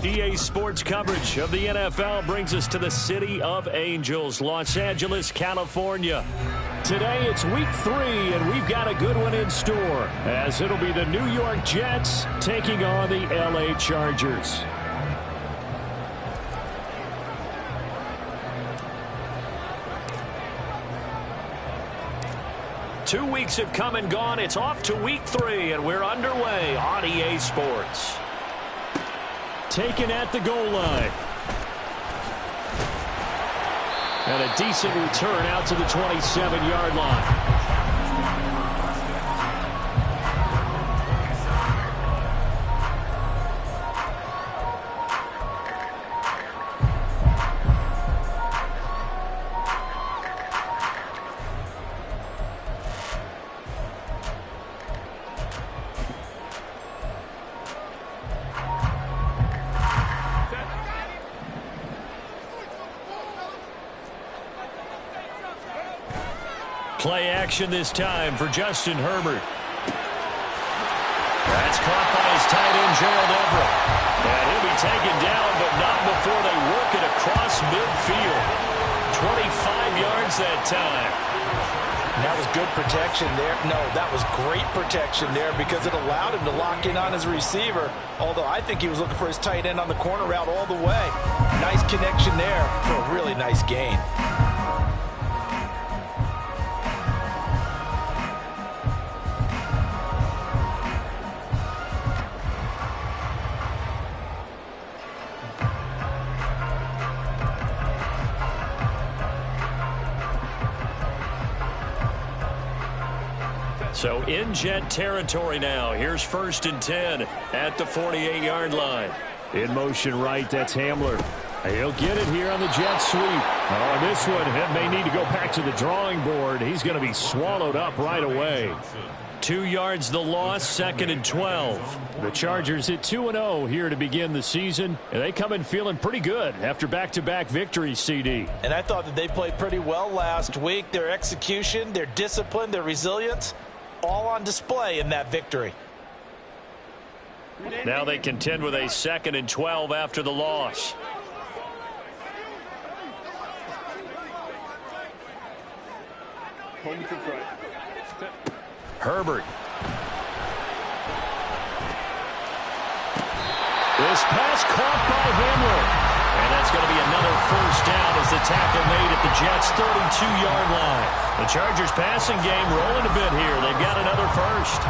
EA Sports coverage of the NFL brings us to the City of Angels, Los Angeles, California. Today it's week 3, and we've got a good one in store, as it'll be the New York Jets taking on the LA Chargers. Two weeks have come and gone. It's off to week 3, and we're underway on EA Sports. Taken at the goal line. And a decent return out to the 27-yard line. Play action this time for Justin Herbert. That's caught by his tight end, Gerald Everett. And he'll be taken down, but not before they work it across midfield. 25 yards that time. That was good protection there. No, that was great protection there because it allowed him to lock in on his receiver. Although I think he was looking for his tight end on the corner route all the way. Nice connection there for a really nice gain. So in Jet territory now. Here's 1st and 10 at the 48-yard line. In motion right, that's Hamler. He'll get it here on the jet sweep. Oh, this one may need to go back to the drawing board. He's going to be swallowed up right away. 2 yards the loss, 2nd and 12. The Chargers hit 2-0 here to begin the season, and they come in feeling pretty good after back-to-back victories, CD. And I thought that they played pretty well last week. Their execution, their discipline, their resilience, all on display in that victory. Now they contend with a 2nd and 12 after the loss. Herbert. This pass caught by Hamler. And that's going to be another 1st down as the tackle made at the Jets' 32-yard line. The Chargers passing game rolling a bit here. They've got another 1st.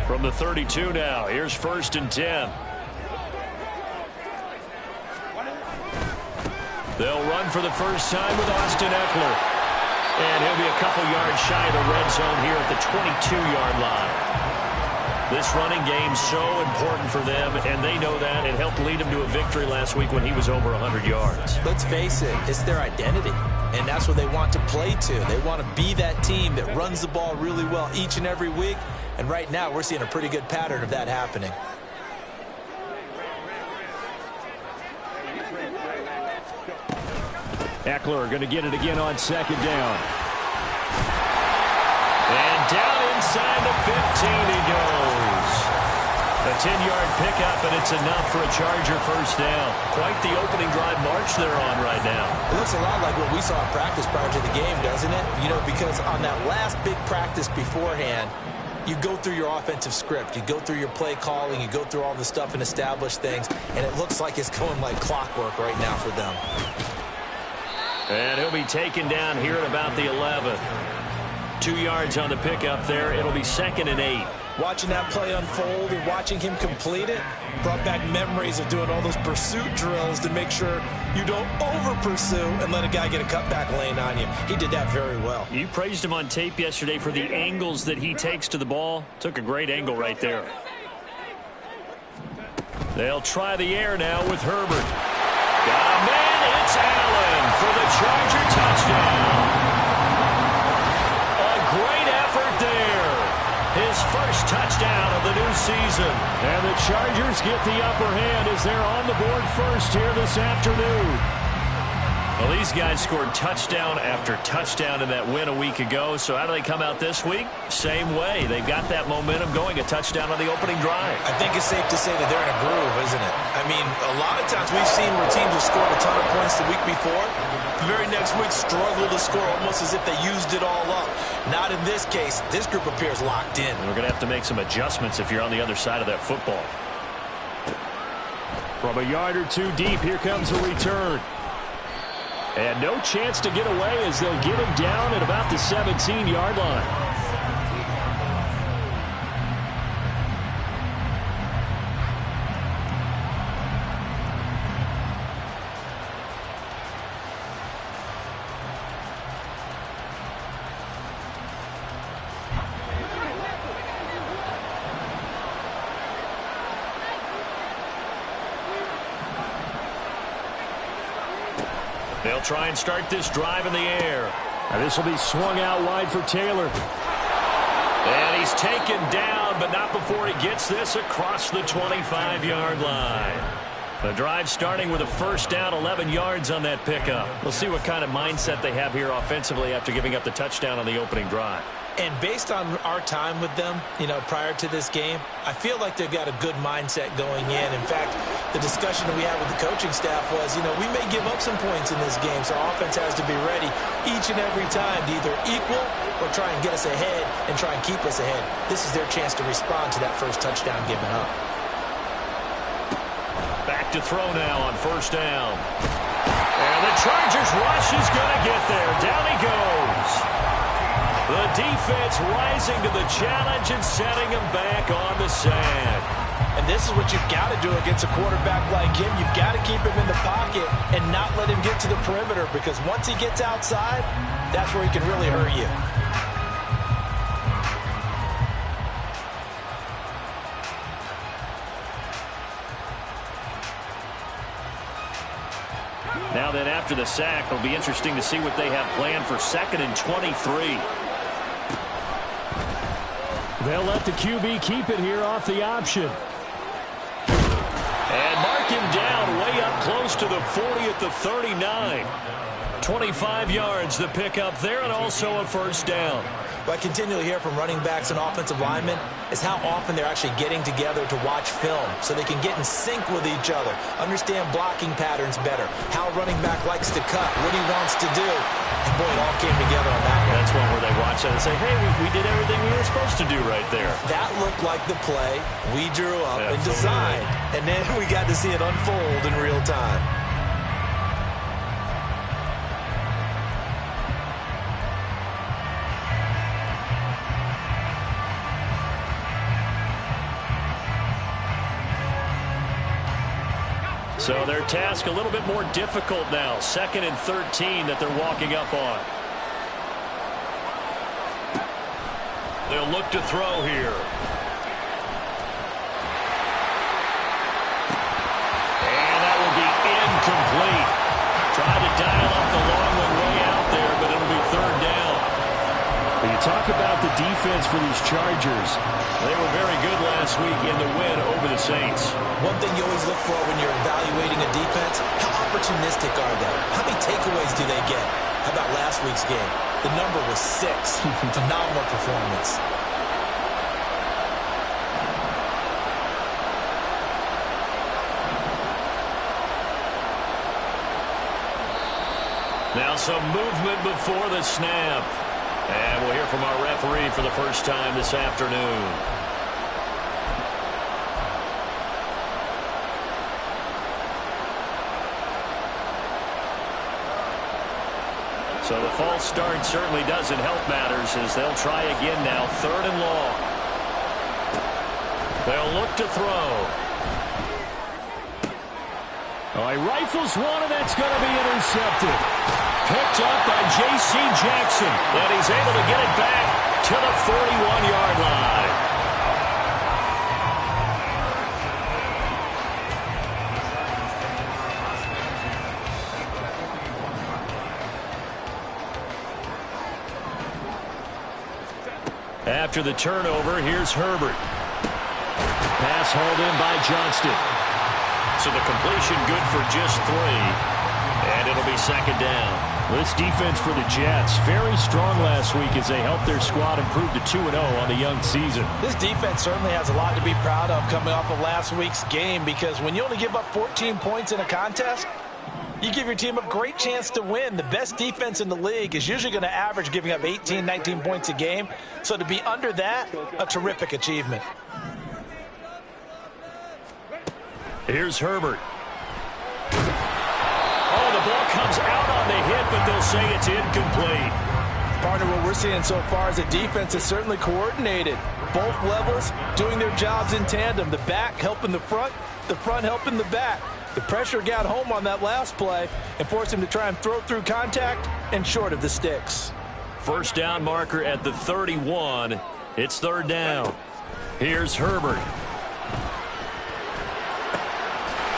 From the 32 now, here's 1st and 10. They'll run for the first time with Austin Eckler. And he'll be a couple yards shy of the red zone here at the 22-yard line. This running game so important for them, and they know that. It helped lead them to a victory last week when he was over 100 yards. Let's face it, it's their identity, and that's what they want to play to. They want to be that team that runs the ball really well each and every week, and right now we're seeing a pretty good pattern of that happening. Eckler going to get it again on 2nd down. And down inside the 15 he goes. A 10-yard pickup, and it's enough for a Charger 1st down. Quite the opening drive march they're on right now. It looks a lot like what we saw in practice prior to the game, doesn't it? You know, because on that last big practice beforehand, you go through your offensive script. You go through your play calling. You go through all the stuff and establish things, and it looks like it's going like clockwork right now for them. And he'll be taken down here at about the 11. 2 yards on the pickup there. It'll be 2nd and 8. Watching that play unfold and watching him complete it brought back memories of doing all those pursuit drills to make sure you don't over-pursue and let a guy get a cutback lane on you. He did that very well. You praised him on tape yesterday for the angles that he takes to the ball. Took a great angle right there. They'll try the air now with Herbert. Got a man, it's Allen for the Charger touchdown. A great effort there. His 1st touchdown of the new season. And the Chargers get the upper hand as they're on the board 1st here this afternoon. Well, these guys scored touchdown after touchdown in that win a week ago. So how do they come out this week? Same way. They've got that momentum going, a touchdown on the opening drive. I think it's safe to say that they're in a groove, isn't it? I mean, a lot of times we've seen where teams have scored a ton of points the week before. The very next week struggle to score almost as if they used it all up. Not in this case. This group appears locked in. And we're going to have to make some adjustments if you're on the other side of that football. From a yard or two deep, here comes a return. And no chance to get away as they'll get him down at about the 17-yard line. They'll try and start this drive in the air. Now this will be swung out wide for Taylor. And he's taken down, but not before he gets this across the 25-yard line. The drive starting with a first down, 11 yards on that pickup. We'll see what kind of mindset they have here offensively after giving up the touchdown on the opening drive. And based on our time with them, prior to this game, I feel like they've got a good mindset going in. In fact, the discussion that we had with the coaching staff was, we may give up some points in this game, so our offense has to be ready each and every time to either equal or try and get us ahead and try and keep us ahead. This is their chance to respond to that first touchdown given up. Back to throw now on first down. And the Chargers rush is going to get there. Down he goes. The defense rising to the challenge and setting him back on the sand. And this is what you've got to do against a quarterback like him. You've got to keep him in the pocket and not let him get to the perimeter, because once he gets outside, that's where he can really hurt you. Now then, after the sack, it'll be interesting to see what they have planned for 2nd and 23. They'll let the QB keep it here off the option. And mark him down way up close to the 40 at the 39. 25 yards the pickup there, and also a first down. What I continually hear from running backs and offensive linemen is how often they're actually getting together to watch film so they can get in sync with each other, understand blocking patterns better, how a running back likes to cut, what he wants to do. And boy, it all came together on that one. That's one where they watch that and say, hey, we did everything we were supposed to do right there. That looked like the play we drew up and designed. And then we got to see it unfold in real time. So their task a little bit more difficult now. 2nd and 13 that they're walking up on. They'll look to throw here. And that will be incomplete. Tried to dial up the long one way out there, but it'll be 3rd down. When you talk about the defense for these Chargers, they were very good last week in the win over the Saints. One thing you always look for when you're evaluating a defense, how opportunistic are they? How many takeaways do they get? How about last week's game? The number was 6. Phenomenal performance. Now some movement before the snap. And we'll hear from our referee for the first time this afternoon. So the false start certainly doesn't help matters as they'll try again now. 3rd and long. They'll look to throw. Oh, he rifles one, and that's going to be intercepted. Picked up by J.C. Jackson, and he's able to get it back to the 41-yard line. After the turnover, here's Herbert. Pass hauled in by Johnston. So the completion good for just 3. And it'll be second down. This defense for the Jets, very strong last week as they helped their squad improve to 2-0 on the young season. This defense certainly has a lot to be proud of coming off of last week's game, because when you only give up 14 points in a contest, you give your team a great chance to win. The best defense in the league is usually going to average giving up 18, 19 points a game. So to be under that, a terrific achievement. Here's Herbert. Oh, the ball comes out on the hit, but they'll say it's incomplete. Partner, what we're seeing so far is a defense is certainly coordinated. Both levels doing their jobs in tandem. The back helping the front helping the back. The pressure got home on that last play and forced him to try and throw through contact and short of the sticks. First down marker at the 31. It's third down. Here's Herbert.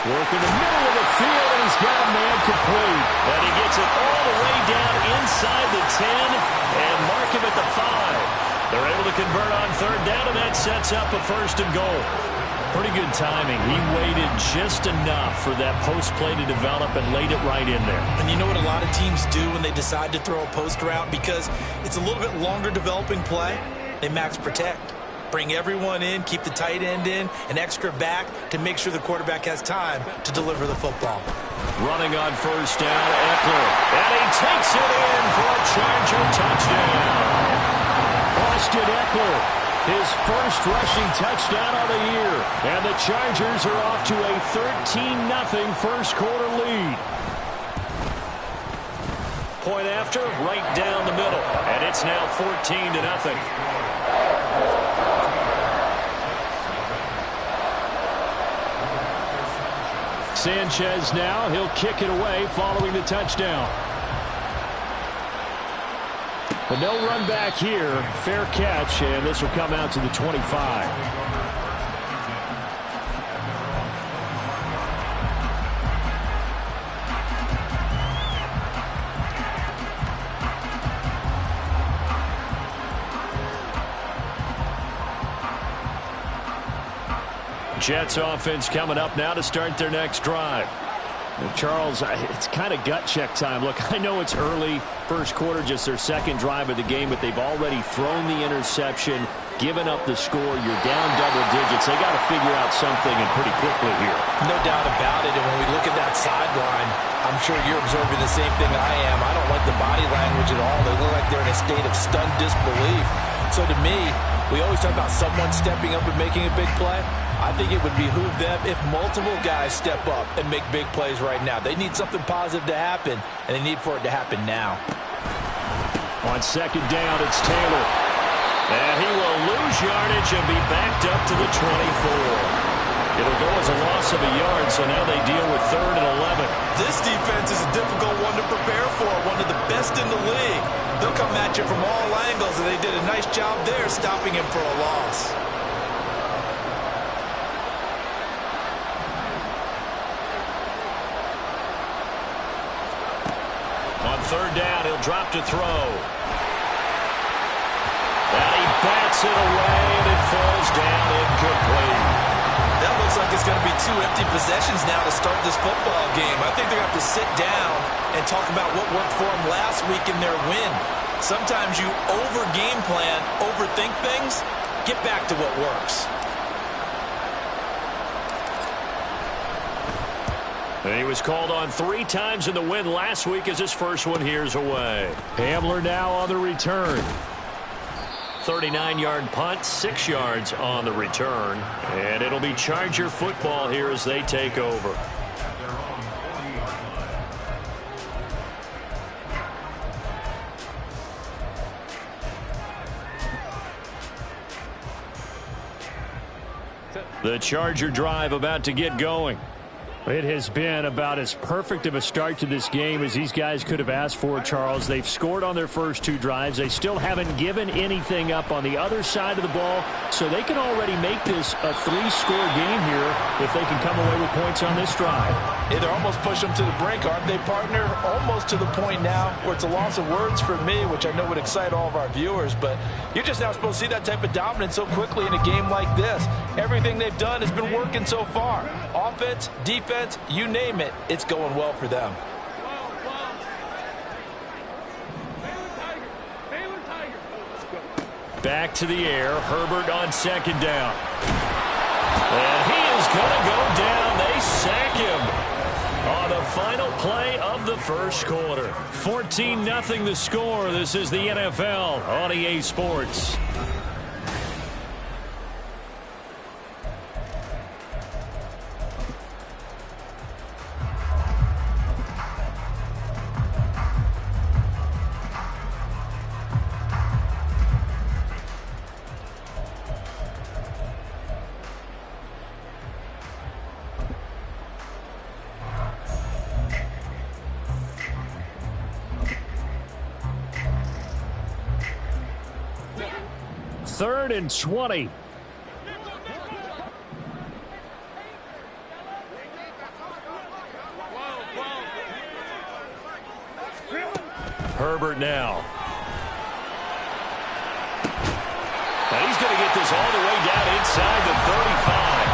Working the middle of the field, and he's got a man complete. And he gets it all the way down inside the 10 and mark him at the 5. They're able to convert on third down, and that sets up a first and goal. Pretty good timing. He waited just enough for that post play to develop and laid it right in there. And you know what a lot of teams do when they decide to throw a post route? Because it's a little bit longer developing play, they max protect. Bring everyone in, keep the tight end in, an extra back to make sure the quarterback has time to deliver the football. Running on first down, Eckler. And he takes it in for a Charger touchdown. Austin Eckler, his first rushing touchdown of the year. And the Chargers are off to a 13-0 first quarter lead. Point after, right down the middle. And it's now 14-0. Sanchez now, he'll kick it away following the touchdown. But no run back here. Fair catch, and this will come out to the 25. Jets offense coming up now to start their next drive. And Charles, it's kind of gut check time. Look, I know it's early, first quarter, just their second drive of the game, but they've already thrown the interception, given up the score. You're down double digits. They got to figure out something, and pretty quickly here. No doubt about it. And when we look at that sideline, I'm sure you're observing the same thing I am. I don't like the body language at all. They look like they're in a state of stunned disbelief. So to me, we always talk about someone stepping up and making a big play. I think it would behoove them if multiple guys step up and make big plays right now. They need something positive to happen, and they need for it to happen now. On second down, it's Taylor. And he will lose yardage and be backed up to the 24. It'll go as a loss of a yard, so now they deal with 3rd and 11. This defense is a difficult one to prepare for, one of the best in the league. They'll come at you from all angles, and they did a nice job there stopping him for a loss. On third down, he'll drop to throw. And he bats it away, and it falls down incomplete. That looks like it's going to be 2 empty possessions now to start this football game. I think they're going to have to sit down and talk about what worked for them last week in their win. Sometimes you over-game plan, overthink things, get back to what works. And he was called on 3 times in the win last week as his first one here's away. Hamler now on the return. 39-yard punt, 6 yards on the return. And it'll be Charger football here as they take over. The Charger drive about to get going. It has been about as perfect of a start to this game as these guys could have asked for, Charles. They've scored on their first 2 drives. They still haven't given anything up on the other side of the ball, so they can already make this a 3-score game here if they can come away with points on this drive. Yeah, they're almost pushing them to the brink, aren't they, partner? Almost to the point now where it's a loss of words for me, which I know would excite all of our viewers, but you're just now supposed to see that type of dominance so quickly in a game like this. Everything they've done has been working so far. Offense, defense, you name it, it's going well for them. back to the air. Herbert on second down. And he is going to go down. They sack him on the final play of the first quarter. 14-0 the score. This is the NFL on EA Sports. Third and 20. Herbert now. And he's going to get this all the way down inside the 35.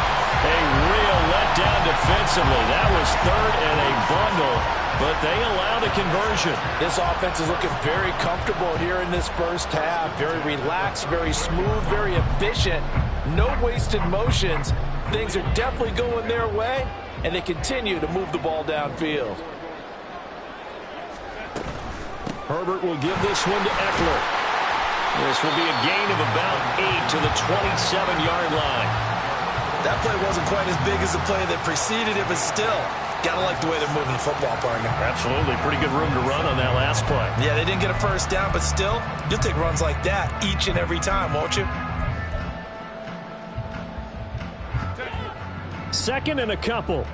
A real letdown defensively. That was third and a bundle, but they allowed a conversion. This offense is looking very comfortable here in this first half. Very relaxed, very smooth, very efficient. No wasted motions. Things are definitely going their way, and they continue to move the ball downfield. Herbert will give this one to Eckler. This will be a gain of about 8 to the 27-yard line. That play wasn't quite as big as the play that preceded it, but still, gotta like the way they're moving the football, partner. Absolutely. Pretty good room to run on that last play. Yeah, they didn't get a first down, but still, you'll take runs like that each and every time, won't you? Second and a couple.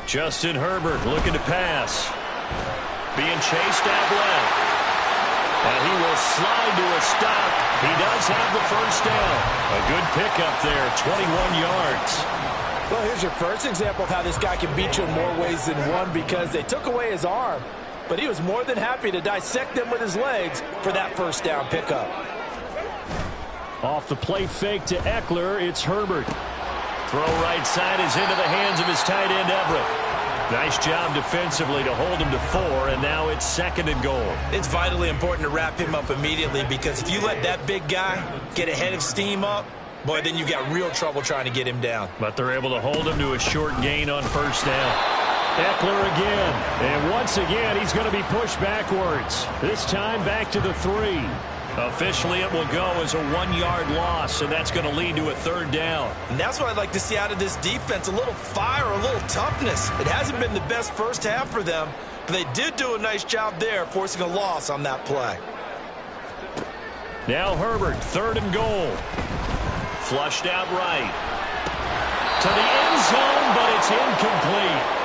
Justin Herbert looking to pass. Being chased out left. And he will slide to a stop. He does have the first down. A good pickup there, 21 yards. Well, here's your first example of how this guy can beat you in more ways than one, because they took away his arm, but he was more than happy to dissect them with his legs for that first down pickup. Off the play fake to Eckler, it's Herbert. Throw right side is into the hands of his tight end, Everett. Nice job defensively to hold him to 4, and now it's second and goal. It's vitally important to wrap him up immediately, because if you let that big guy get a head of steam up, boy, then you've got real trouble trying to get him down. But they're able to hold him to a short gain on first down. Eckler again. And once again, he's going to be pushed backwards. This time back to the 3. Officially, it will go as a 1-yard loss, and that's going to lead to a third down. And that's what I'd like to see out of this defense, a little fire, a little toughness. It hasn't been the best first half for them, but they did do a nice job there, forcing a loss on that play. Now Herbert, third and goal. Flushed out right. To the end zone, but it's incomplete.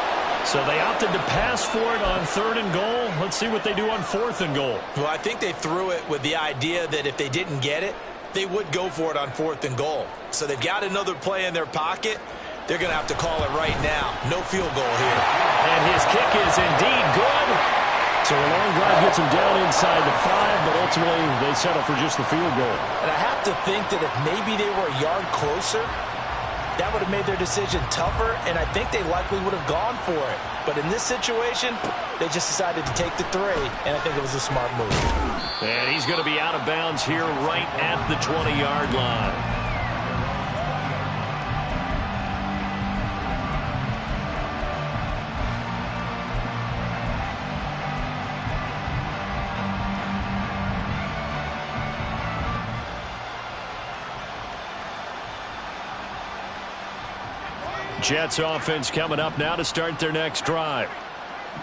So they opted to pass for it on third and goal. Let's see what they do on fourth and goal. Well, I think they threw it with the idea that if they didn't get it, they would go for it on fourth and goal. So they've got another play in their pocket. They're going to have to call it right now. No field goal here. And his kick is indeed good. So a long drive gets him down inside the 5, but ultimately they settle for just the field goal. And I have to think that if maybe they were a yard closer, that would have made their decision tougher, and I think they likely would have gone for it. But in this situation, they just decided to take the 3, and I think it was a smart move. And he's going to be out of bounds here right at the 20-yard line. Jets offense coming up now to start their next drive.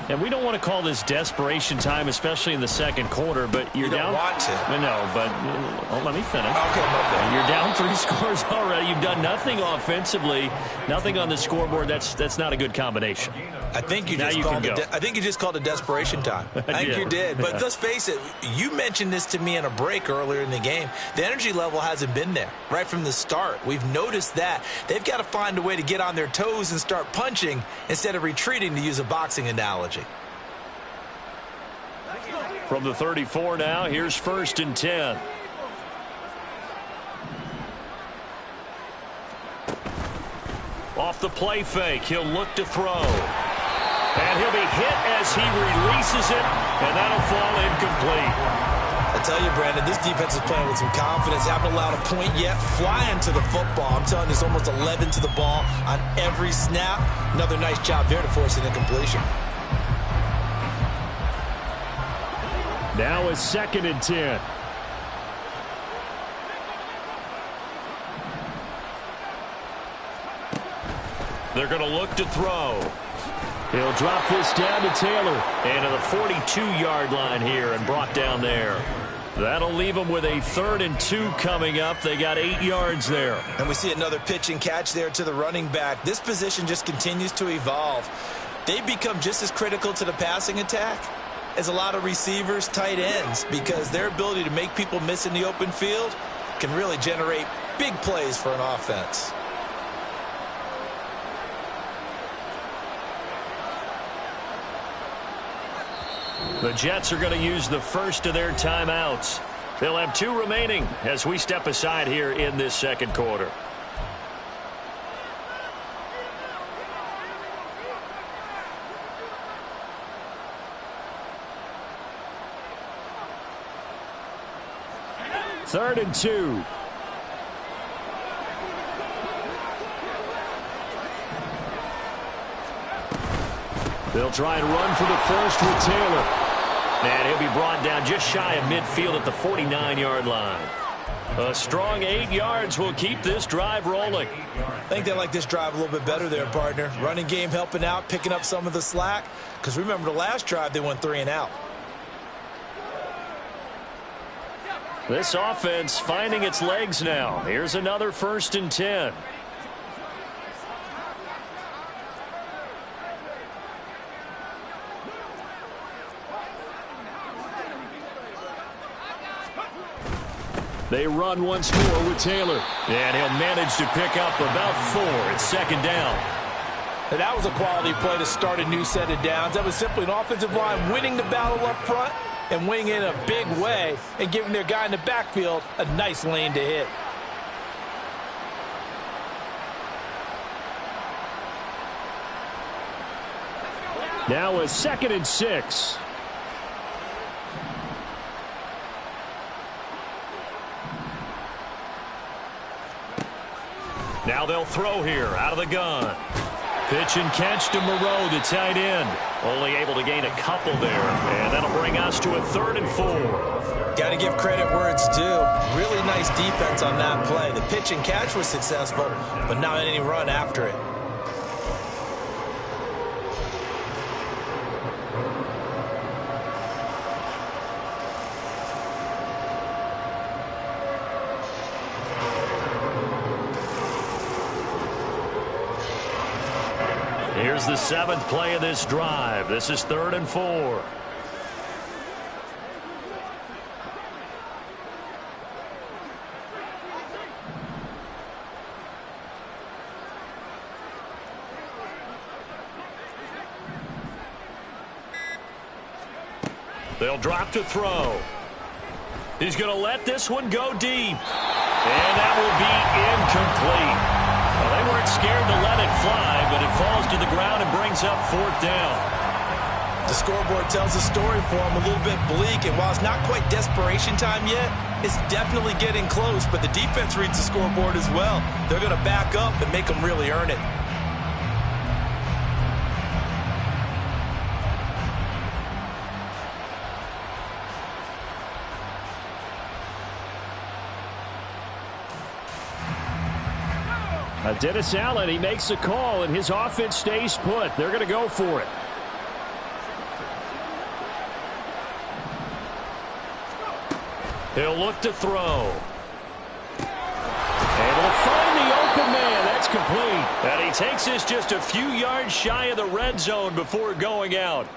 And we don't want to call this desperation time, especially in the second quarter, but you're down. You don't want to. No, but let me finish. Okay. You're down 3 scores already. You've done nothing offensively, nothing on the scoreboard. That's not a good combination. I think you just called it desperation time. I think you did. But let's face it, you mentioned this to me in a break earlier in the game. The energy level hasn't been there right from the start. We've noticed that. They've got to find a way to get on their toes and start punching instead of retreating, to use a boxing analogy. From the 34 now, here's first and 10. Off the play fake, he'll look to throw. And he'll be hit as he releases it, and that'll fall incomplete. I tell you, Brandon, this defense is playing with some confidence. Haven't allowed a point yet. Flying to the football. I'm telling you, there's almost 11 to the ball on every snap. Another nice job there to force an incompletion. Now a 2nd and 10. They're going to look to throw. He'll drop this down to Taylor. And to the 42-yard line here and brought down there. That'll leave them with a 3rd and 2 coming up. They got 8 yards there. And we see another pitch and catch there to the running back. This position just continues to evolve. They've become just as critical to the passing attack as a lot of receivers, tight ends, because their ability to make people miss in the open field can really generate big plays for an offense. The Jets are going to use the first of their timeouts. They'll have 2 remaining as we step aside here in this 2nd quarter. Third and 2. They'll try and run for the first with Taylor. And he'll be brought down just shy of midfield at the 49-yard line. A strong 8 yards will keep this drive rolling. I think they like this drive a little bit better there, partner. Running game helping out, picking up some of the slack. Because remember, the last drive, they went 3 and out. This offense finding its legs now. Here's another 1st and 10. They run once more with Taylor. And he'll manage to pick up about 4. It's 2nd down. And that was a quality play to start a new set of downs. That was simply an offensive line winning the battle up front and winning in a big way and giving their guy in the backfield a nice lane to hit. Now a 2nd and 6. Now they'll throw here out of the gun. Pitch and catch to Moreau, the tight end. Only able to gain a couple there. And that'll bring us to a 3rd and 4. Got to give credit where it's due. Really nice defense on that play. The pitch and catch was successful, but not any run after it. Here's the 7th play of this drive. This is 3rd and 4. They'll drop to throw. He's going to let this one go deep. And that will be incomplete. Well, they weren't scared to let it fly, but it falls to the ground and brings up 4th down. The scoreboard tells a story for them, a little bit bleak, and while it's not quite desperation time yet, it's definitely getting close, but the defense reads the scoreboard as well. They're going to back up and make them really earn it. Dennis Allen, he makes a call, and his offense stays put. They're going to go for it. He'll look to throw. Able to find the open man. That's complete. And he takes this just a few yards shy of the red zone before going out.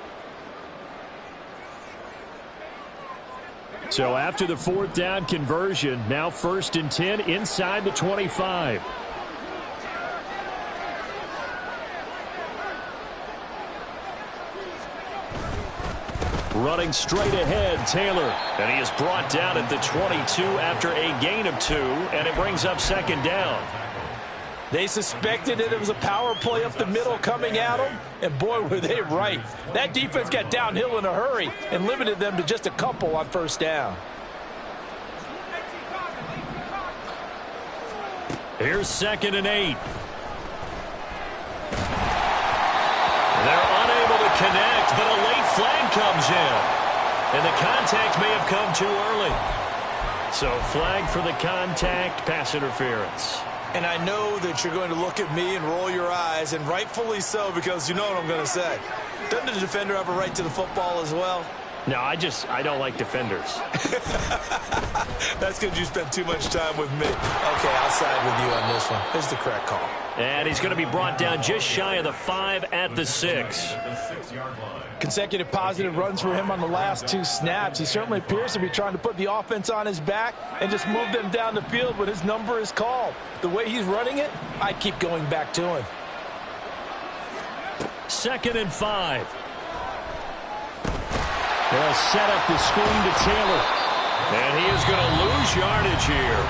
So after the 4th down conversion, now 1st and 10 inside the 25. Running straight ahead, Taylor. And he is brought down at the 22 after a gain of 2, and it brings up 2nd down. They suspected that it was a power play up the middle coming at them, and boy, were they right. That defense got downhill in a hurry and limited them to just a couple on first down. Here's 2nd and 8. They're unable to connect, but a late flag comes in. And the contact may have come too early. So flag for the contact, pass interference. And I know that you're going to look at me and roll your eyes, and rightfully so, because you know what I'm going to say. Doesn't the defender have a right to the football as well? No, I don't like defenders. That's because you spent too much time with me. Okay, I'll side with you on this one. Here's the correct call. And he's going to be brought down just shy of the 5 at the 6. Consecutive positive runs for him on the last 2 snaps. He certainly appears to be trying to put the offense on his back and just move them down the field when his number is called. The way he's running it, I keep going back to him. 2nd and 5. They'll set up the screen to Taylor. And he is going to lose yardage here.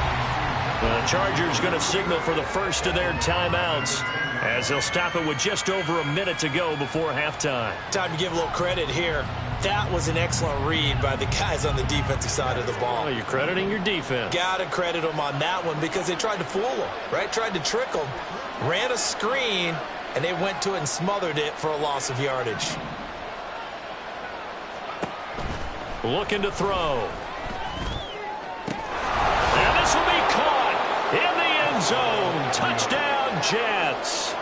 The Chargers going to signal for the first of their timeouts as they'll stop it with just over a minute to go before halftime. Time to give a little credit here. That was an excellent read by the guys on the defensive side of the ball. Oh, you're crediting your defense. Got to credit them on that one because they tried to fool them, right? Tried to trick them, ran a screen, and they went to it and smothered it for a loss of yardage. Looking to throw. And this will be caught in the end zone. Touchdown, Jets.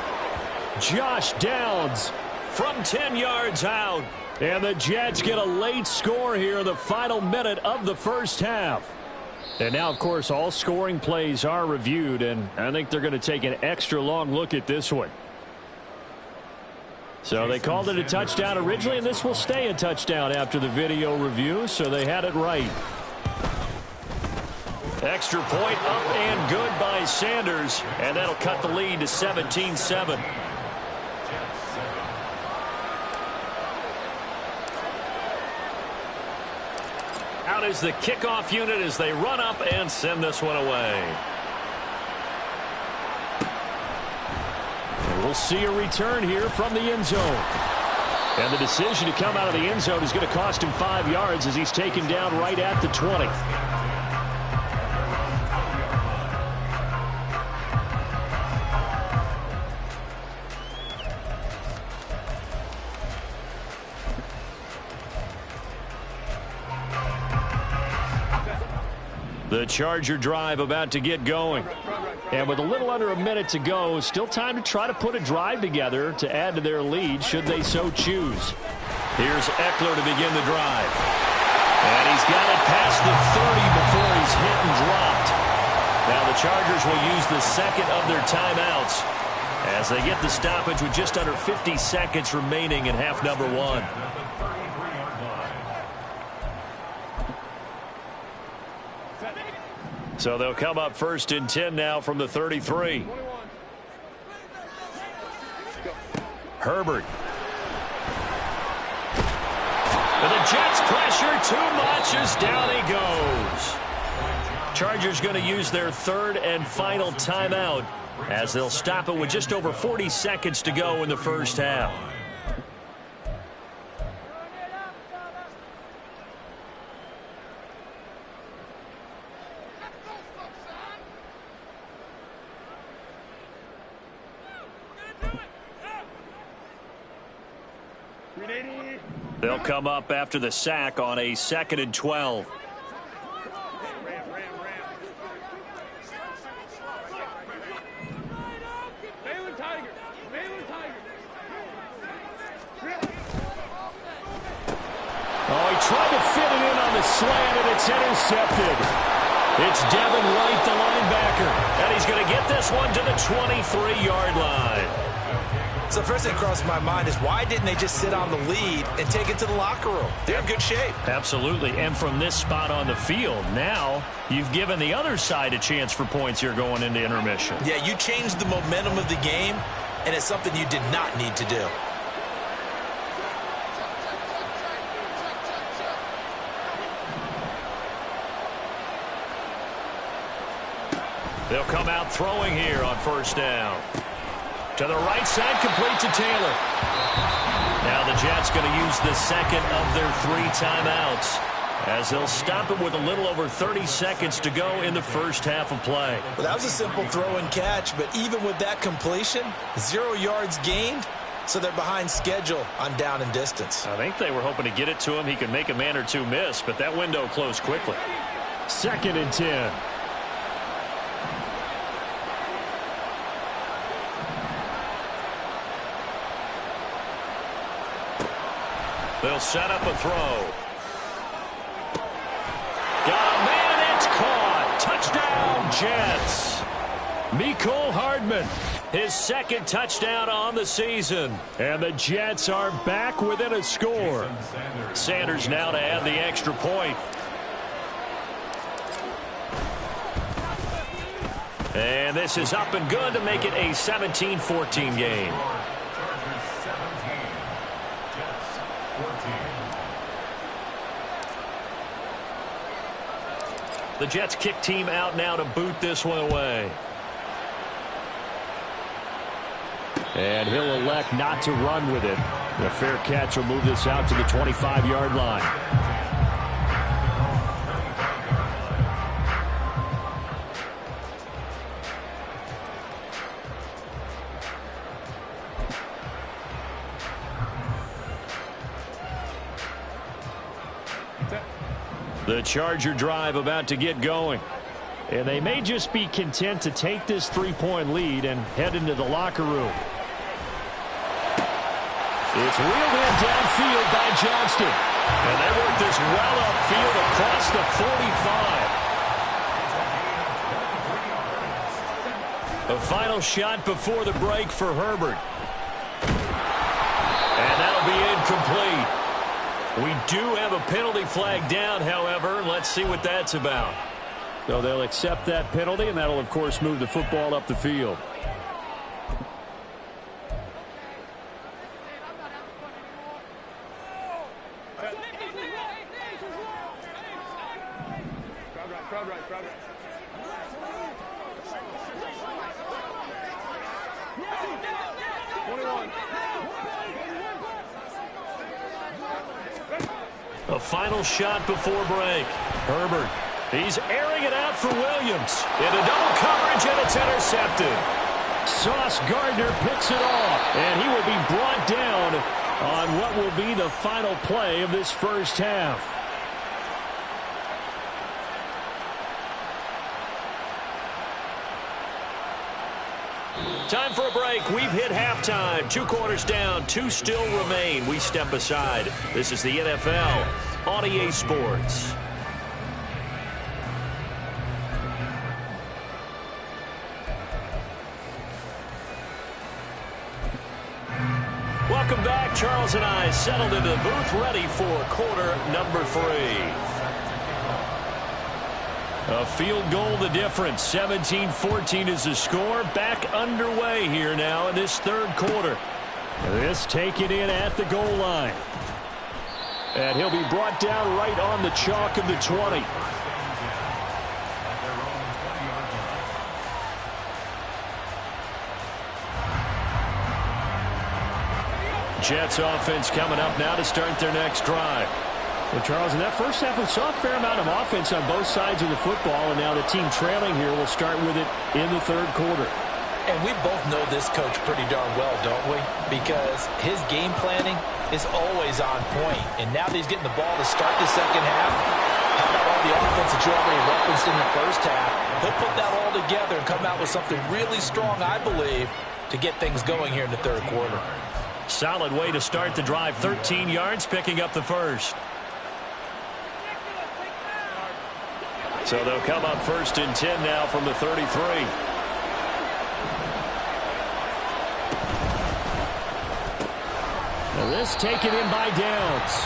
Josh Downs from 10 yards out. And the Jets get a late score here in the final minute of the first half. And now, of course, all scoring plays are reviewed, and I think they're going to take an extra long look at this one. So they called it a touchdown originally, and this will stay a touchdown after the video review, so they had it right. Extra point up and good by Sanders, and that'll cut the lead to 17-7. Out is the kickoff unit as they run up and send this one away. And we'll see a return here from the end zone. And the decision to come out of the end zone is going to cost him 5 yards as he's taken down right at the 20. The Charger drive about to get going. And with a little under a minute to go, still time to try to put a drive together to add to their lead should they so choose. Here's Eckler to begin the drive. And he's got it past the 30 before he's hit and dropped. Now the Chargers will use the second of their timeouts as they get the stoppage with just under 50 seconds remaining in half number 1. So they'll come up 1st and 10 now from the 33. Herbert. And the Jets pressure too much as down he goes. Chargers going to use their 3rd and final timeout as they'll stop it with just over 40 seconds to go in the first half. They'll come up after the sack on a 2nd and 12. Oh, he tried to fit it in on the slant, and it's intercepted. It's Devin White, the linebacker, and he's going to get this one to the 23-yard line. So first thing crossed my mind is why didn't they just sit on the lead and take it to the locker room? They're in good shape. Absolutely, and from this spot on the field, now you've given the other side a chance for points here going into intermission. Yeah, you changed the momentum of the game, and it's something you did not need to do. They'll come out throwing here on first down. To the right side, complete to Taylor. Now the Jets going to use the second of their 3 timeouts, as they'll stop it with a little over 30 seconds to go in the first half of play. Well, that was a simple throw and catch, but even with that completion, 0 yards gained, so they're behind schedule on down and distance. I think they were hoping to get it to him. He could make a man or two miss, but that window closed quickly. 2nd and 10. They'll set up a throw. Got a man, it's caught. Touchdown, Jets. Mecole Hardman, his 2nd touchdown on the season. And the Jets are back within a score. Sanders now to add the extra point. And this is up and good to make it a 17-14 game. The Jets kick team out now to boot this one away. And he'll elect not to run with it. The fair catch will move this out to the 25-yard line. The Charger drive about to get going. And they may just be content to take this 3-point lead and head into the locker room. It's reeled in downfield by Johnston. And they work this well upfield across the 45. A final shot before the break for Herbert. And that'll be incomplete. We do have a penalty flag down, however. Let's see what that's about. So they'll accept that penalty, and that'll, of course, move the football up the field. A final shot before break. Herbert, he's airing it out for Williams. Into double coverage, and it's intercepted. Sauce Gardner picks it off, and he will be brought down on what will be the final play of this first half. Time for a break. We've hit halftime. 2 quarters down. 2 still remain. We step aside. This is the NFL on EA Sports. Welcome back. Charles and I settled into the booth, ready for quarter number 3. A field goal the difference. 17-14 is the score. Back underway here now in this 3rd quarter. This taken in at the goal line. And he'll be brought down right on the chalk of the 20. Jets offense coming up now to start their next drive. Well, Charles, in that first half, we saw a fair amount of offense on both sides of the football, and now the team trailing here will start with it in the 3rd quarter. And we both know this coach pretty darn well, don't we? Because his game planning is always on point. And now that he's getting the ball to start the second half, how about all the offense that you already referenced in the first half? He'll put that all together and come out with something really strong, I believe, to get things going here in the 3rd quarter. Solid way to start the drive. 13 yards, picking up the first. So they'll come up 1st and 10 now from the 33. Now this taken in by Downs.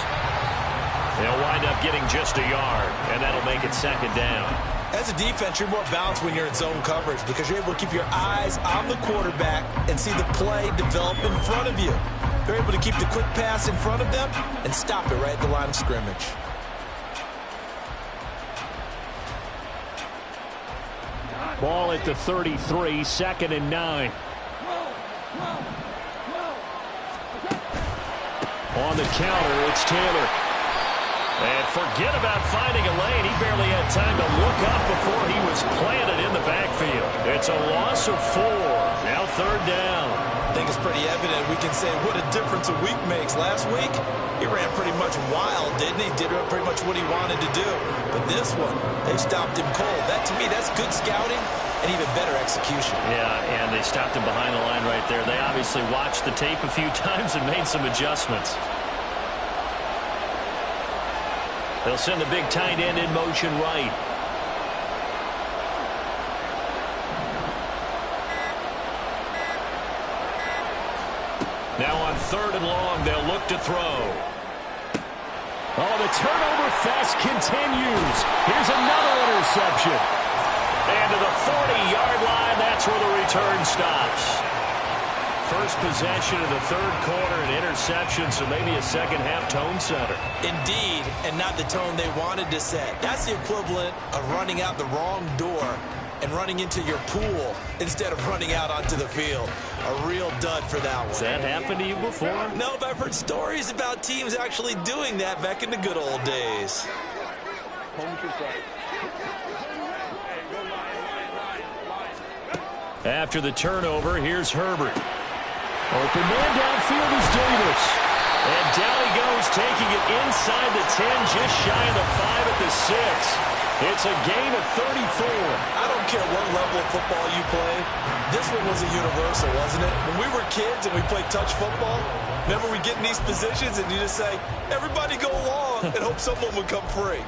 They'll wind up getting just a yard, and that'll make it 2nd down. As a defense, you're more balanced when you're in zone coverage because you're able to keep your eyes on the quarterback and see the play develop in front of you. They're able to keep the quick pass in front of them and stop it right at the line of scrimmage. Ball at the 33, 2nd and 9. On the counter, it's Taylor. And forget about finding a lane. He barely had time to look up before he was planted in the backfield. It's a loss of 4. Now 3rd down. I think it's pretty evident. We can say what a difference a week makes. Last week, he ran pretty much wild, didn't he? Did pretty much what he wanted to do. But this one, they stopped him cold. That, to me, that's good scouting and even better execution. Yeah, and they stopped him behind the line right there. They obviously watched the tape a few times and made some adjustments. They'll send the big tight end in motion right. Now on 3rd and long, they'll look to throw. Oh, the turnover fest continues. Here's another interception. And to the 40-yard line, that's where the return stops. First possession of the 3rd quarter, an interception, so maybe a second-half tone setter. Indeed, and not the tone they wanted to set. That's the equivalent of running out the wrong door and running into your pool instead of running out onto the field. A real dud for that one. Has that happened to you before? No, but I've heard stories about teams actually doing that back in the good old days. After the turnover, here's Herbert. Open man downfield is Davis. And down he goes, taking it inside the 10, just shy of the 5 at the 6. It's a gain of 34. I don't care what level of football you play. This one was a universal, wasn't it? When we were kids and we played touch football, remember we get in these positions and you just say, everybody go along and hope someone would come free.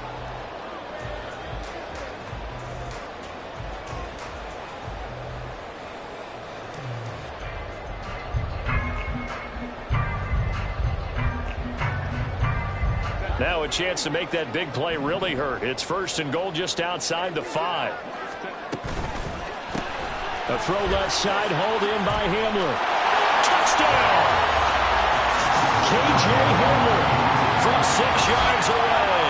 Now a chance to make that big play really hurt. It's 1st and goal just outside the 5. A throw left side, hauled in by Hamler. Touchdown! K.J. Hamler from 6 yards away.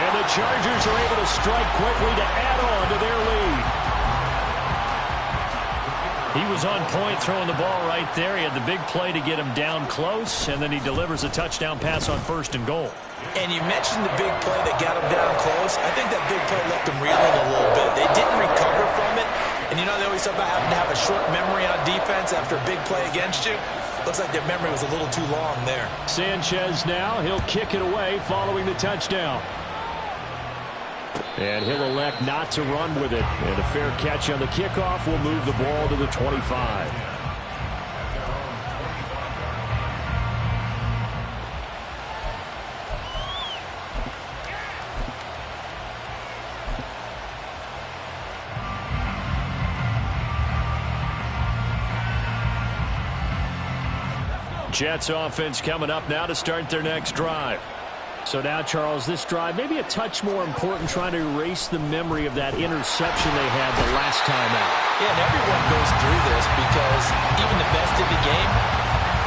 And the Chargers are able to strike quickly to add on to their lead. He was on point throwing the ball right there. He had the big play to get him down close, and then he delivers a touchdown pass on 1st and goal. And you mentioned the big play that got him down close. I think that big play left him reeling a little bit. They didn't recover from it. And you know they always talk about having to have a short memory on defense after a big play against you. Looks like their memory was a little too long there. Sanchez now, he'll kick it away following the touchdown. And he'll elect not to run with it. And a fair catch on the kickoff will move the ball to the 25. Jets offense coming up now to start their next drive. So now, Charles, this drive maybe a touch more important, trying to erase the memory of that interception they had the last time out. Yeah, and everyone goes through this because even the best in the game,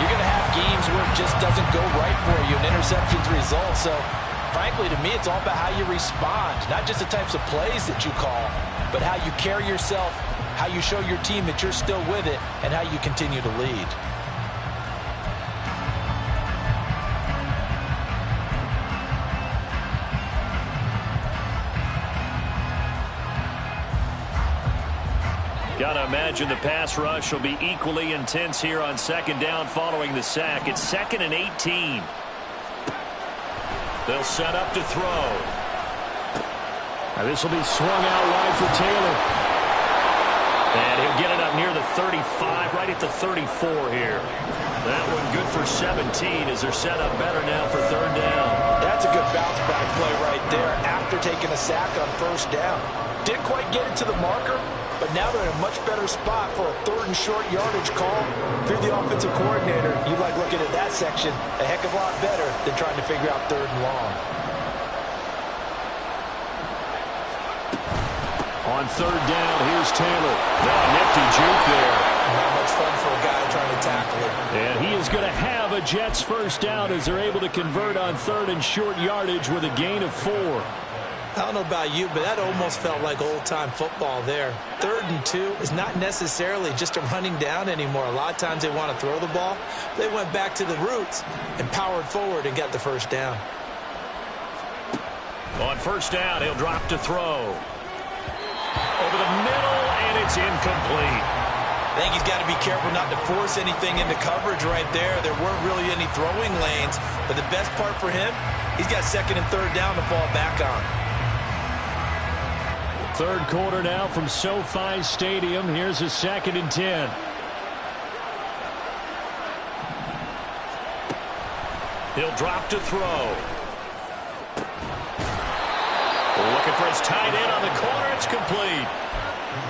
you're going to have games where it just doesn't go right for you, and interceptions result. So, frankly, to me, it's all about how you respond, not just the types of plays that you call, but how you carry yourself, how you show your team that you're still with it, and how you continue to lead. Got to imagine the pass rush will be equally intense here on 2nd down following the sack. It's 2nd and 18. They'll set up to throw. Now this will be swung out wide for Taylor. And he'll get it up near the 35, right at the 34 here. That one good for 17 as they're set up better now for 3rd down. That's a good bounce back play right there after taking a sack on 1st down. Didn't quite get it to the marker, but now they're in a much better spot for a 3rd and short yardage call. If you're the offensive coordinator, you like looking at that section a heck of a lot better than trying to figure out 3rd and long. On 3rd down, here's Taylor. That nifty juke there. Not much fun for a guy trying to tackle it. And he is going to have a Jets 1st down as they're able to convert on 3rd and short yardage with a gain of 4. I don't know about you, but that almost felt like old-time football there. 3rd and 2 is not necessarily just a running down anymore. A lot of times they want to throw the ball. They went back to the roots and powered forward and got the first down. On first down, he'll drop to throw. Over the middle, and it's incomplete. I think he's got to be careful not to force anything into coverage right there. There weren't really any throwing lanes, but the best part for him, he's got 2nd and 3rd down to fall back on. 3rd quarter now from SoFi Stadium. Here's a 2nd and 10. He'll drop to throw. Looking for his tight end on the corner. It's complete.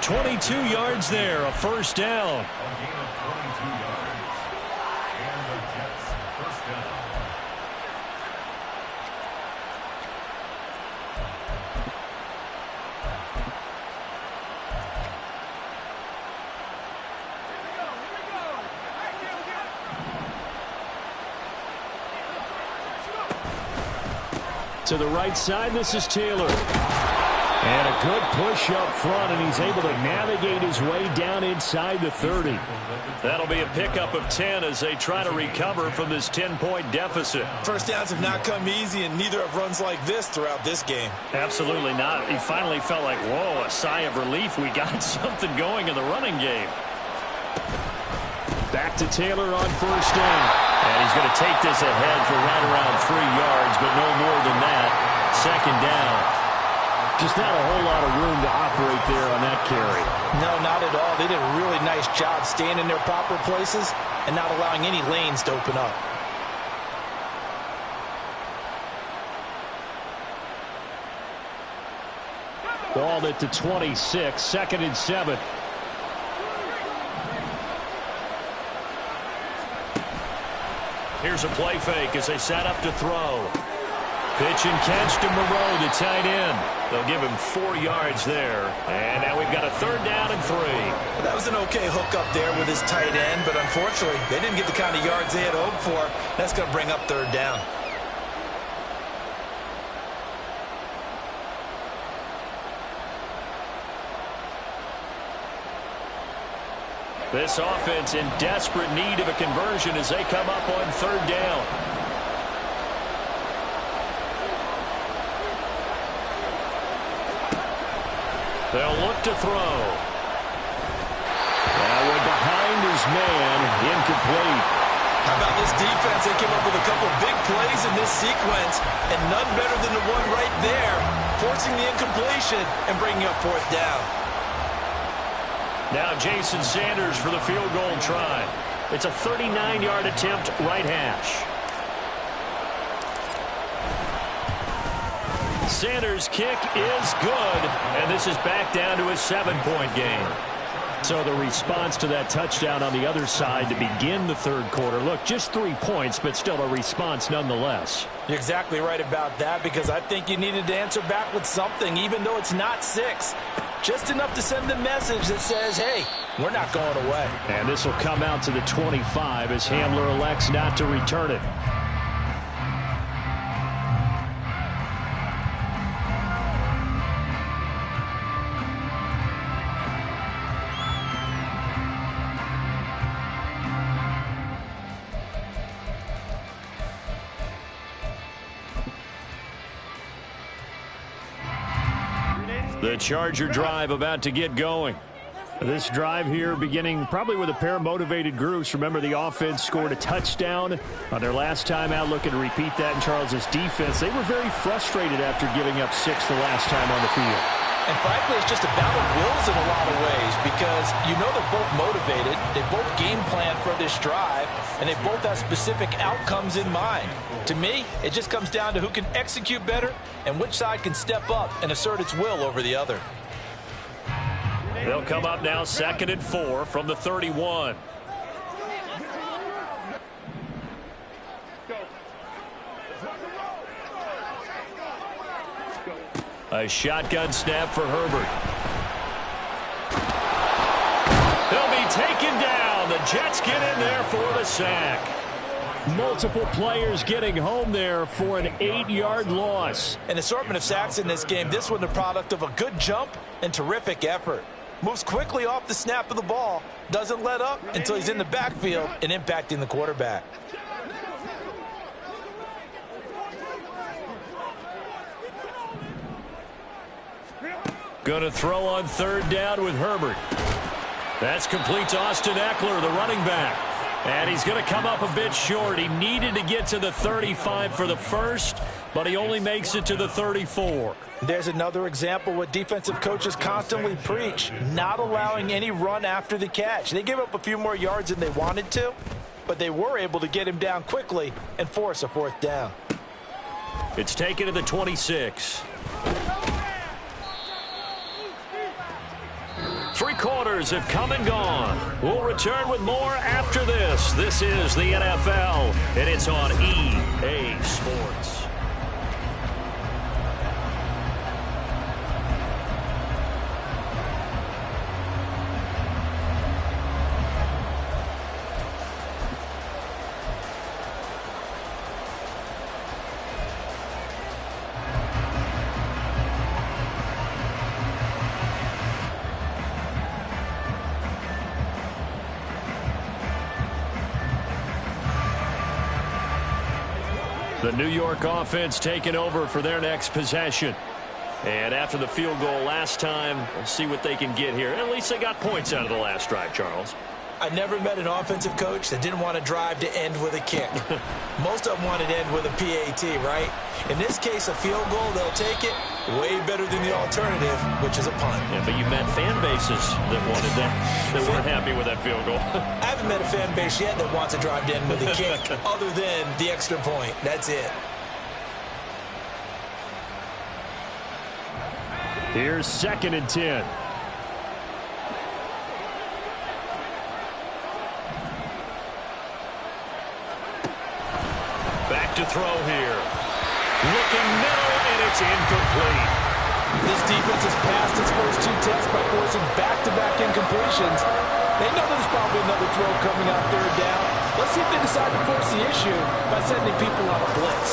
22 yards there, a first down. To the right side, this is Taylor. And a good push up front, and he's able to navigate his way down inside the 30. That'll be a pickup of 10 as they try to recover from this 10-point deficit. First downs have not come easy, and neither have runs like this throughout this game. Absolutely not. He finally felt like, whoa, a sigh of relief. We got something going in the running game. Back to Taylor on first down. And he's going to take this ahead for right around 3 yards, but no more than that. 2nd down. Just not a whole lot of room to operate there on that carry. No, not at all. They did a really nice job staying in their proper places and not allowing any lanes to open up. Balled at the 26, 2nd and 7. Here's a play fake as they set up to throw. Pitch and catch to Moreau, the tight end. They'll give him 4 yards there. And now we've got a 3rd down and 3. Well, that was an okay hook up there with his tight end, but unfortunately, they didn't get the kind of yards they had hoped for. That's going to bring up 3rd down. This offense in desperate need of a conversion as they come up on 3rd down. They'll look to throw. That one behind his man, incomplete. How about this defense? They came up with a couple of big plays in this sequence, and none better than the one right there, forcing the incompletion and bringing up 4th down. Now Jason Sanders for the field goal try. It's a 39-yard attempt, right hash. Sanders' kick is good, and this is back down to a 7-point game. So the response to that touchdown on the other side to begin the 3rd quarter. Look, just 3 points, but still a response nonetheless. You're exactly right about that, because I think you needed to answer back with something, even though it's not 6. Just enough to send the message that says, hey, we're not going away. And this will come out to the 25 as Hamler elects not to return it. The Charger drive about to get going. This drive here beginning probably with a pair of motivated groups. Remember, the offense scored a touchdown on their last time out, looking to repeat that in Charles's defense. They were very frustrated after giving up 6 the last time on the field. And frankly, it's just a battle of wills in a lot of ways, because you know they're both motivated, they both game plan for this drive, and they both have specific outcomes in mind. To me, it just comes down to who can execute better and which side can step up and assert its will over the other. They'll come up now 2nd and 4 from the 31. A shotgun snap for Herbert. He'll be taken down. The Jets get in there for the sack. Multiple players getting home there for an 8-yard loss. An assortment of sacks in this game. This one the product of a good jump and terrific effort. Moves quickly off the snap of the ball. Doesn't let up until he's in the backfield and impacting the quarterback. Going to throw on third down with Herbert. That's complete to Austin Eckler, the running back. And he's going to come up a bit short. He needed to get to the 35 for the first, but he only makes it to the 34. There's another example what defensive coaches constantly preach, not allowing any run after the catch. They gave up a few more yards than they wanted to, but they were able to get him down quickly and force a fourth down. It's taken to the 26. 3 quarters have come and gone. We'll return with more after this. This is the NFL, and it's on EA Sports. The New York offense taking over for their next possession. And after the field goal last time, we'll see what they can get here. At least they got points out of the last drive, Charles. I never met an offensive coach that didn't want to drive to end with a kick. Most of them wanted to end with a PAT, right? In this case, a field goal, they'll take it. Way better than the alternative, which is a punt. Yeah, but you met fan bases that wanted that, that weren't happy with that field goal. I haven't met a fan base yet that wants to drive to end with a kick other than the extra point. That's it. Here's 2nd and 10. Back to throw here. Looking middle, and it's incomplete. This defense has passed its first 2 tests by forcing back-to-back incompletions. They know there's probably another throw coming on third down. Let's see if they decide to force the issue by sending people on a blitz.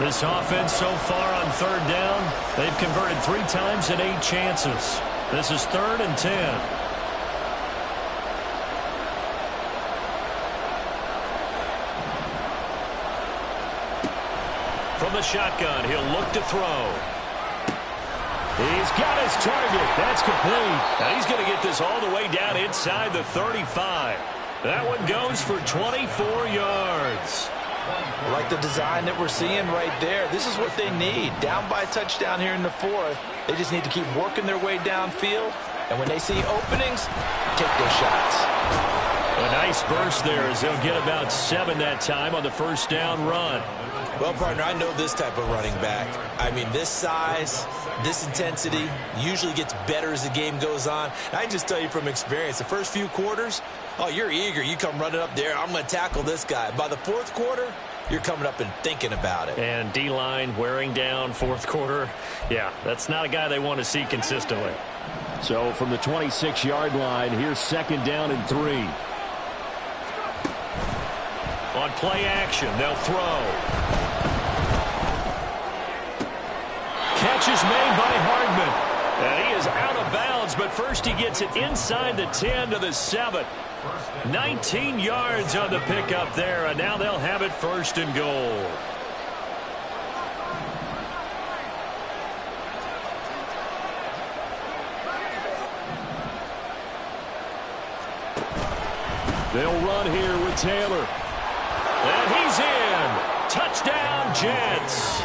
This offense so far on third down, they've converted 3 times in 8 chances. This is 3rd and 10. From the shotgun, he'll look to throw. He's got his target. That's complete. Now he's going to get this all the way down inside the 35. That one goes for 24 yards. I like the design that we're seeing right there. This is what they need. Down by a touchdown here in the 4th. They just need to keep working their way downfield. And when they see openings, take those shots. A nice burst there as they'll get about 7 that time on the first down run. Well, partner, I know this type of running back. I mean, this size, this intensity usually gets better as the game goes on. And I can just tell you from experience, the first few quarters, oh, you're eager. You come running up there, I'm going to tackle this guy. By the 4th quarter, you're coming up and thinking about it. And D-line wearing down 4th quarter. Yeah, that's not a guy they want to see consistently. So from the 26-yard line, here's 2nd down and 3. On play action, they'll throw. Catch is made by Hardman. And he is out of bounds, but first he gets it inside the 10 to the 7. 19 yards on the pickup there, and now they'll have it 1st and goal. They'll run here with Taylor. And he's in. Touchdown, Jets.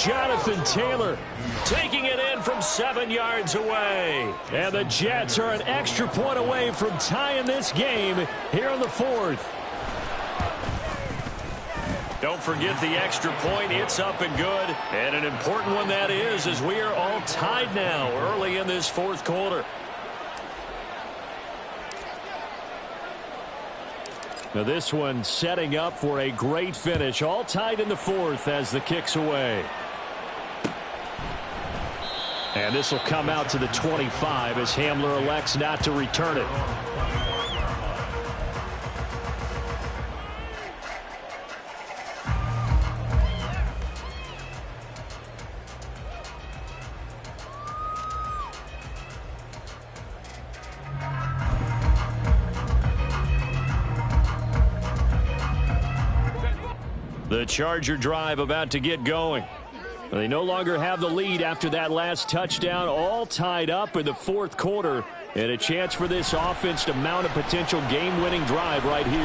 Jonathan Taylor taking it in from 7 yards away. And the Jets are an extra point away from tying this game here in the 4th. Don't forget the extra point. It's up and good. And an important one that is, as we are all tied now early in this 4th quarter. Now this one setting up for a great finish. All tied in the 4th as the kick's away. And this will come out to the 25 as Hamler elects not to return it. The Charger drive about to get going. They no longer have the lead after that last touchdown, all tied up in the fourth quarter, and a chance for this offense to mount a potential game-winning drive right here.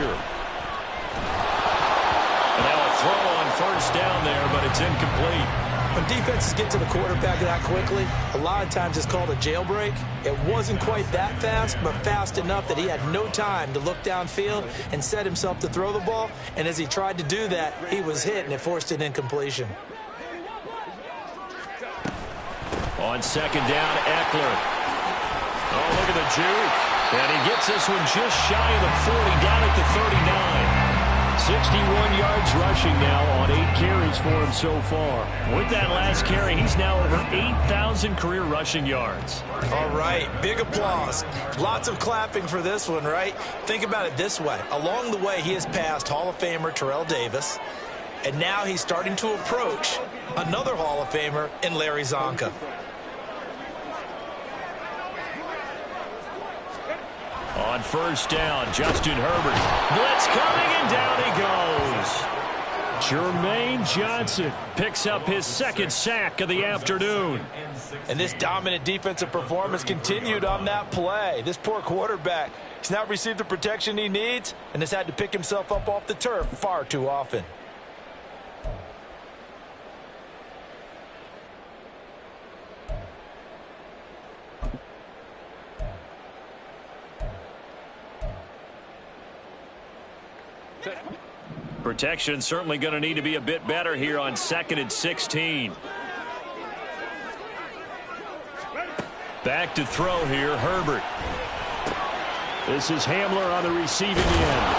And now a throw on first down there, but it's incomplete. When defenses get to the quarterback that quickly, a lot of times it's called a jailbreak. It wasn't quite that fast, but fast enough that he had no time to look downfield and set himself to throw the ball. And as he tried to do that, he was hit, and it forced an incompletion. On second down, Eckler. Oh, look at the juke. And he gets this one just shy of the 40, down at the 39. 61 yards rushing now on 8 carries for him so far. With that last carry, he's now over 8,000 career rushing yards. All right, big applause. Lots of clapping for this one, right? Think about it this way. Along the way, he has passed Hall of Famer Terrell Davis, and now he's starting to approach another Hall of Famer in Larry Zonka. On first down, Justin Herbert. Blitz coming, and down he goes. Jermaine Johnson picks up his second sack of the afternoon. And this dominant defensive performance continued on that play. This poor quarterback, he's not received the protection he needs and has had to pick himself up off the turf far too often. Protection certainly going to need to be a bit better here on 2nd and 16. Back to throw here, Herbert. This is Hamler on the receiving end.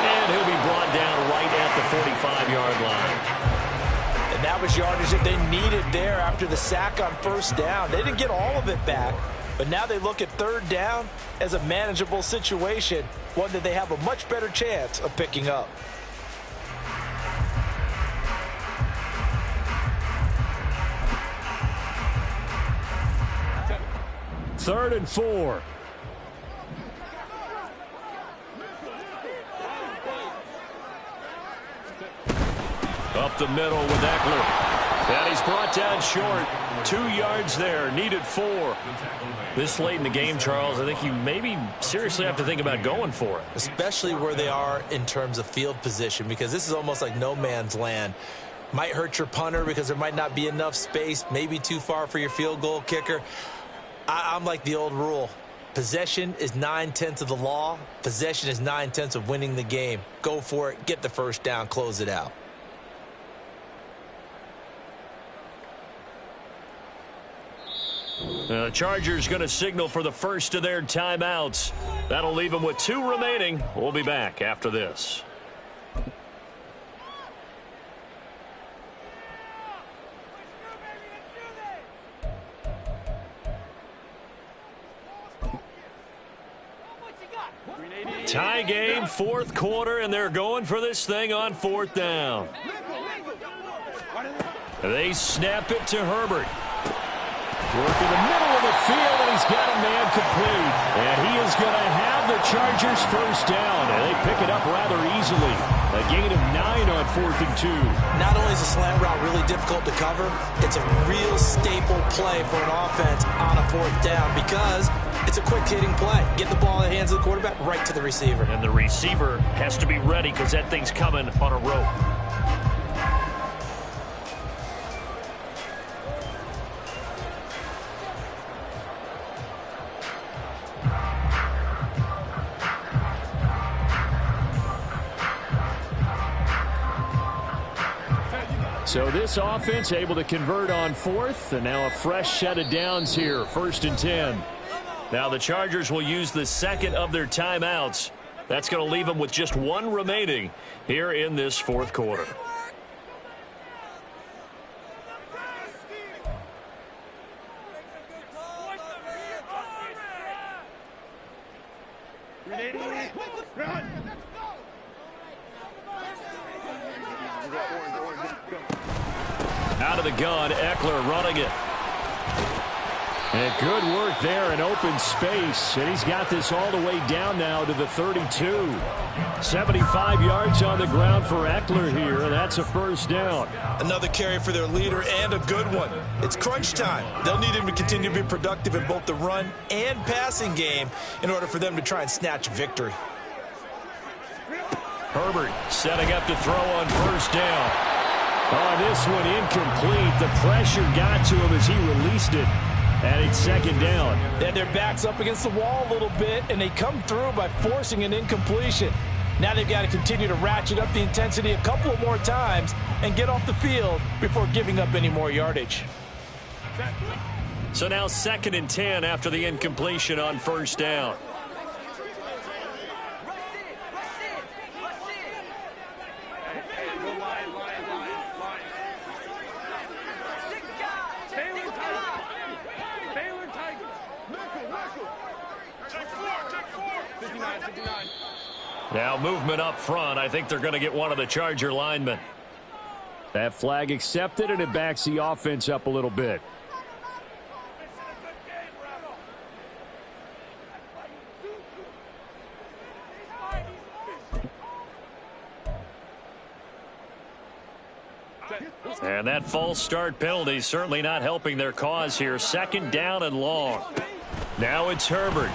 And he'll be brought down right at the 45-yard line. And that was yardage that they needed there after the sack on first down. They didn't get all of it back, but now they look at third down as a manageable situation, one that they have a much better chance of picking up. Third and 4. Up the middle with Eckler. And he's brought down short. 2 yards there. Needed 4. This late in the game, Charles, I think you maybe seriously have to think about going for it. Especially where they are in terms of field position, because this is almost like no man's land. Might hurt your punter because there might not be enough space, maybe too far for your field goal kicker. I'm like the old rule. Possession is 9/10 of the law. Possession is 9/10 of winning the game. Go for it. Get the first down. Close it out. The Chargers going to signal for the first of their timeouts. That'll leave them with 2 remaining. We'll be back after this. Tie game, fourth quarter, and they're going for this thing on 4th down. They snap it to Herbert. Work in the middle of the field, and he's got a man complete. And he is going to have the Chargers first down, and they pick it up rather easily. A gain of 9 on 4th and 2. Not only is the slant route really difficult to cover, it's a real staple play for an offense on a 4th down because it's a quick-hitting play. Get the ball in the hands of the quarterback, right to the receiver. And the receiver has to be ready because that thing's coming on a rope. So this offense able to convert on 4th, and now a fresh set of downs here, 1st and 10. Now the Chargers will use the second of their timeouts. That's going to leave them with just 1 remaining here in this 4th quarter. Out of the gun, Eckler running it. And good work there in open space. And he's got this all the way down now to the 32. 75 yards on the ground for Eckler here, and that's a first down. Another carry for their leader and a good one. It's crunch time. They'll need him to continue to be productive in both the run and passing game in order for them to try and snatch victory. Herbert setting up to throw on first down. Oh, this one incomplete. The pressure got to him as he released it. And it's second down. They had their backs up against the wall a little bit, and they come through by forcing an incompletion. Now they've got to continue to ratchet up the intensity a couple of more times and get off the field before giving up any more yardage. So now 2nd and 10 after the incompletion on first down. Now movement up front. I think they're going to get one of the Charger linemen. That flag accepted, and it backs the offense up a little bit. And that false start penalty is certainly not helping their cause here. 2nd down and long. Now it's Herbert.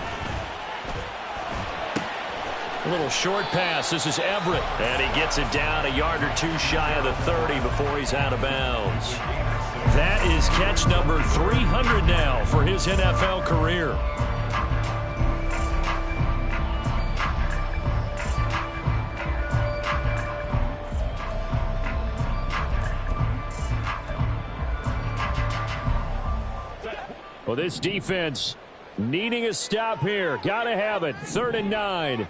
A little short pass. This is Everett. And he gets it down a yard or two shy of the 30 before he's out of bounds. That is catch number 300 now for his NFL career. Well, this defense needing a stop here. Got to have it. 3rd and 9.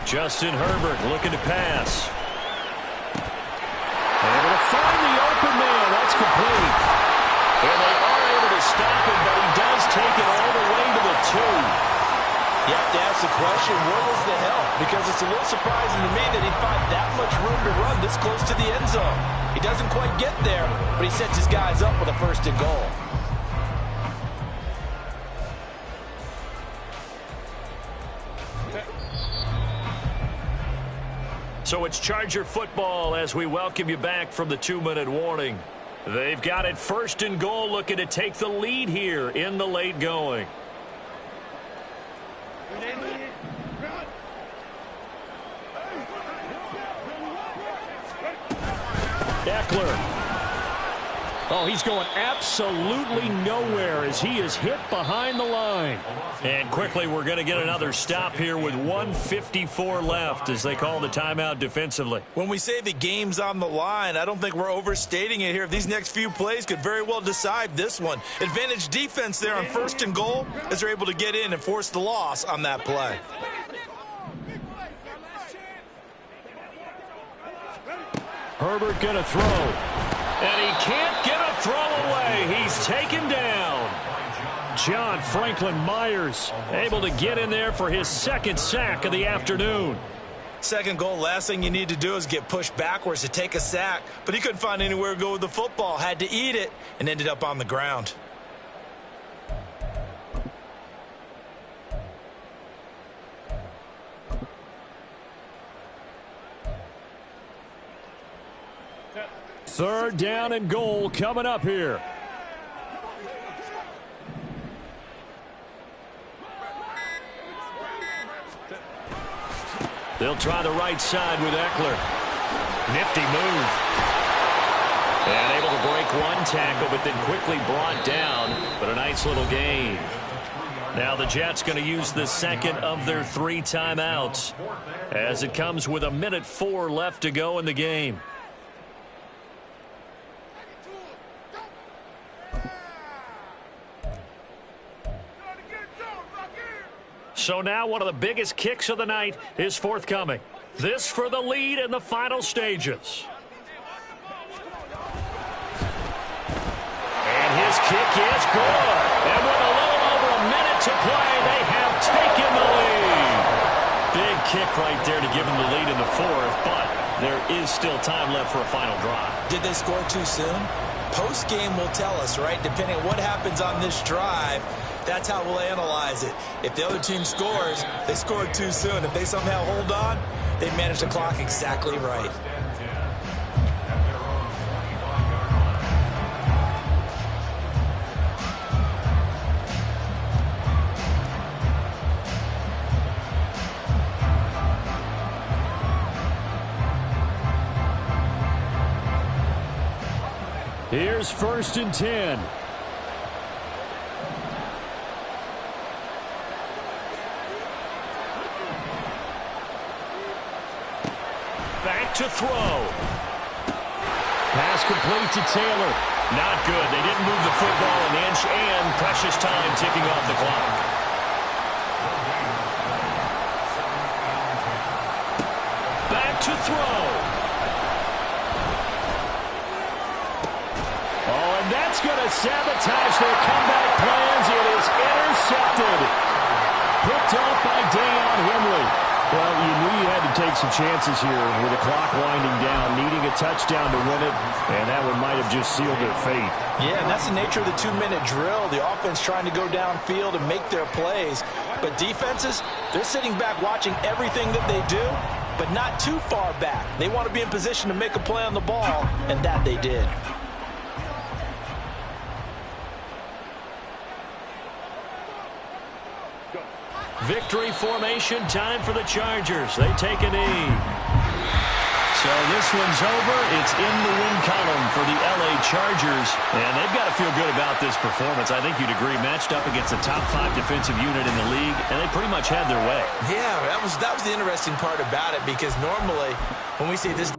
Justin Herbert looking to pass. Able to find the open man. That's complete. And they are able to stop him, but he does take it all the way to the 2. You have to ask the question, where was the help? Because it's a little surprising to me that he found that much room to run this close to the end zone. He doesn't quite get there, but he sets his guys up with a 1st and goal. So it's Charger football as we welcome you back from the 2-minute warning. They've got it 1st and goal, looking to take the lead here in the late going. Eckler. Oh, he's going absolutely nowhere as he is hit behind the line. And quickly, we're going to get another stop here with 1:54 left as they call the timeout defensively. When we say the game's on the line, I don't think we're overstating it here. These next few plays could very well decide this one. Advantage defense there on 1st and goal as they're able to get in and force the loss on that play. Herbert going to throw. And he can't get a throw away. He's taken down. John Franklin Myers able to get in there for his 2nd sack of the afternoon. 2nd goal, last thing you need to do is get pushed backwards to take a sack. But he couldn't find anywhere to go with the football. Had to eat it and ended up on the ground. Third down and goal coming up here. They'll try the right side with Eckler. Nifty move. And able to break one tackle, but then quickly brought down. But a nice little gain. Now the Jets going to use the 2nd of their 3 timeouts as it comes with 1:04 left to go in the game. So now one of the biggest kicks of the night is forthcoming. This for the lead in the final stages. And his kick is good. And with a little over a minute to play, they have taken the lead. Big kick right there to give them the lead in the 4th, but there is still time left for a final drive. Did they score too soon? Post-game will tell us, right? Depending on what happens on this drive, that's how we'll analyze it. If the other team scores, they scored too soon. If they somehow hold on, they managed the clock exactly right. Here's 1st and 10. Back to throw. Pass complete to Taylor. Not good. They didn't move the football an inch, and precious time ticking off the clock. Back to throw. Oh, and that's going to sabotage their comeback plans. It is intercepted. Picked off by Deion Henley. Well, you knew you had to take some chances here with the clock winding down, needing a touchdown to win it, and that one might have just sealed their fate. Yeah, and that's the nature of the 2-minute drill. The offense trying to go downfield and make their plays. But defenses, they're sitting back watching everything that they do, but not too far back. They want to be in position to make a play on the ball, and that they did. Victory formation, time for the Chargers. They take a knee. So this one's over. It's in the win column for the LA Chargers. And they've got to feel good about this performance. I think you'd agree, matched up against a top 5 defensive unit in the league, and they pretty much had their way. Yeah, that was the interesting part about it, because normally when we see this